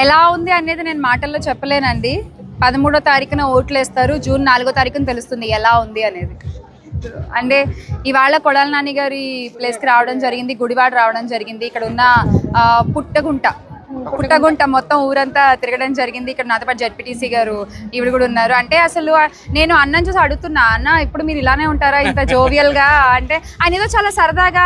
ఎలా ఉంది అనేది నేను మాటల్లో చెప్పలేనండి. 13వ తారీఖున ఓట్లు వేస్తారు, జూన్ 4వ తారీఖున తెలుస్తుంది ఎలా ఉంది అనేది. అంటే ఇవాళ కొడాల నాని గారి ప్లేస్కి రావడం జరిగింది, గుడివాడ రావడం జరిగింది. ఇక్కడ ఉన్న పుట్టగుంట మొత్తం ఊరంతా తిరగడం జరిగింది. ఇక్కడ నాతో పాటు జడ్పీటీసీ గారు ఈవిడ కూడా ఉన్నారు. అంటే అసలు నేను అన్నని చూసి అడుగుతున్నా, అన్న ఇప్పుడు మీరు ఇలానే ఉంటారా ఇంత జోవియల్గా అంటే? ఆయన ఏదో చాలా సరదాగా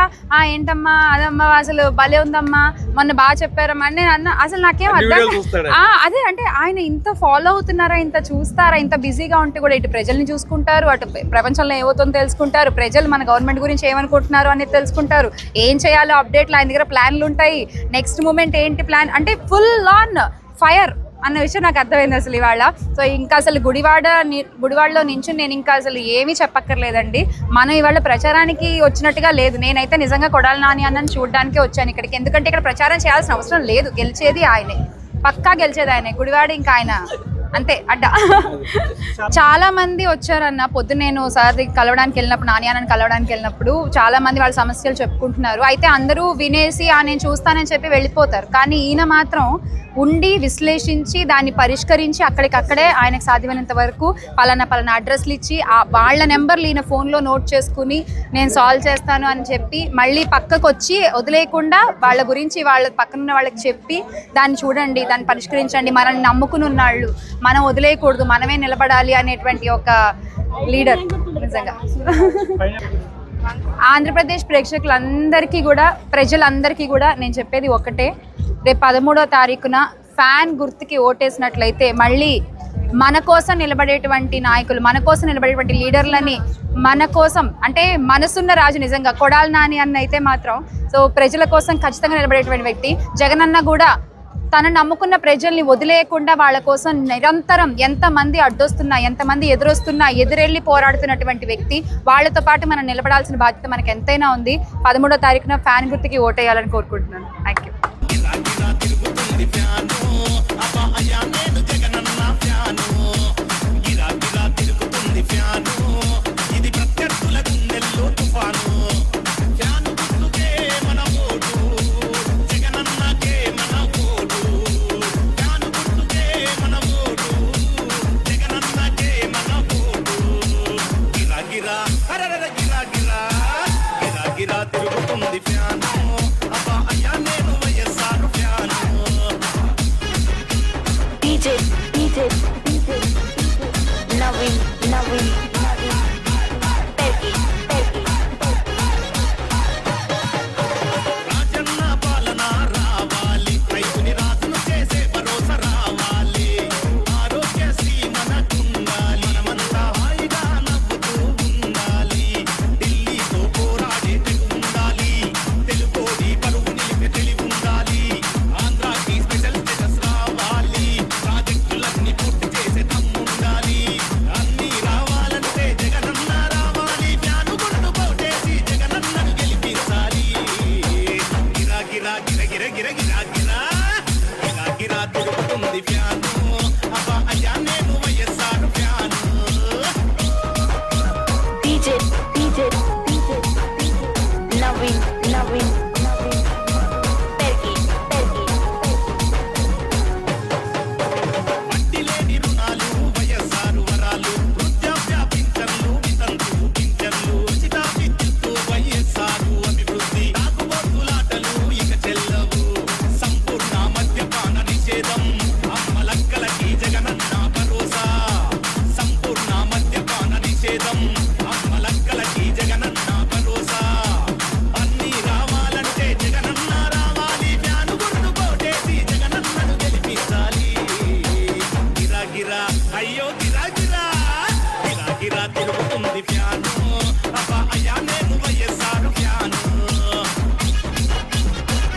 ఏంటమ్మా అదమ్మా అసలు భలే ఉందమ్మా మొన్న బాగా చెప్పారమ్మా అని నేను అన్న. అసలు నాకేం అర్థం అదే అంటే ఆయన ఇంత ఫాలో అవుతున్నారా, ఇంత చూస్తారా, ఇంత బిజీగా ఉంటే కూడా ఇటు ప్రజల్ని చూసుకుంటారు, అటు ప్రపంచంలో ఏమవుతుందో తెలుసుకుంటారు, ప్రజలు మన గవర్నమెంట్ గురించి ఏమనుకుంటున్నారు అనేది తెలుసుకుంటారు, ఏం చేయాలో అప్డేట్లు ఆయన దగ్గర ప్లాన్లు ఉంటాయి, నెక్స్ట్ మూమెంట్ ఏంటి ప్లాన్ అంటే ఫుల్ ఆన్ ఫైర్ అన్న విషయం నాకు అర్థమైంది అసలు ఇవాళ. సో ఇంకా అసలు గుడివాడలో నుంచి నేను ఇంకా అసలు ఏమీ చెప్పక్కర్లేదండి. మనం ఇవాళ ప్రచారానికి వచ్చినట్టుగా లేదు. నేనైతే నిజంగా కొడాల నాని అన్నని చూడడానికే వచ్చాను ఇక్కడికి. ఎందుకంటే ఇక్కడ ప్రచారం చేయాల్సిన అవసరం లేదు, గెలిచేది ఆయనే, పక్కా గెలిచేది ఆయనే. గుడివాడ ఇంకా ఆయన అంతే అడ్డ. చాలా మంది వచ్చారన్న పొద్దున్న నేను సార్ కలవడానికి వెళ్ళినప్పుడు, నాని అన్నని కలవడానికి వెళ్ళినప్పుడు చాలా మంది వాళ్ళ సమస్యలు చెప్పుకుంటున్నారు. అయితే అందరూ వినేసి నేను చూస్తానని చెప్పి వెళ్ళిపోతారు. కానీ ఈయన మాత్రం ఉండి విశ్లేషించి దాన్ని పరిష్కరించి అక్కడికక్కడే ఆయనకు సాధ్యమైనంత వరకు పలానా అడ్రస్లు ఇచ్చి వాళ్ళ నెంబర్లు ఈయన ఫోన్లో నోట్ చేసుకుని నేను సాల్వ్ చేస్తాను అని చెప్పి మళ్ళీ పక్కకు వచ్చి వదిలేయకుండా వాళ్ళ గురించి వాళ్ళ పక్కనున్న వాళ్ళకి చెప్పి దాన్ని చూడండి, దాన్ని పరిష్కరించండి, మనల్ని నమ్ముకుని ఉన్నాళ్ళు, మనం వదిలేయకూడదు, మనమే నిలబడాలి అనేటువంటి ఒక లీడర్ నిజంగా. ఆంధ్రప్రదేశ్ ప్రేక్షకులందరికీ కూడా, ప్రజలందరికీ కూడా నేను చెప్పేది ఒకటే, రేపు 13వ తారీఖున ఫ్యాన్ గుర్తుకి ఓటేసినట్లయితే మళ్ళీ మన కోసం నిలబడేటువంటి నాయకులు, మన కోసం నిలబడేటువంటి లీడర్లని, మన కోసం అంటే మనసున్న రాజు నిజంగా కొడాల నాని అన్న అయితే మాత్రం సో ప్రజల కోసం ఖచ్చితంగా నిలబడేటువంటి వ్యక్తి. జగనన్న కూడా తను నమ్ముకున్న ప్రజల్ని వదిలేయకుండా వాళ్ళ కోసం నిరంతరం ఎంతమంది అడ్డొస్తున్నా, ఎంతమంది ఎదురొస్తున్నా ఎదురెళ్ళి పోరాడుతున్నటువంటి వ్యక్తి. వాళ్ళతో పాటు మనం నిలబడాల్సిన బాధ్యత మనకు ఎంతైనా ఉంది. 13వ తారీఖున ఫ్యాన్ గుర్తుకి ఓటేయాలని కోరుకుంటున్నాను. Thank you.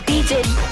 DJ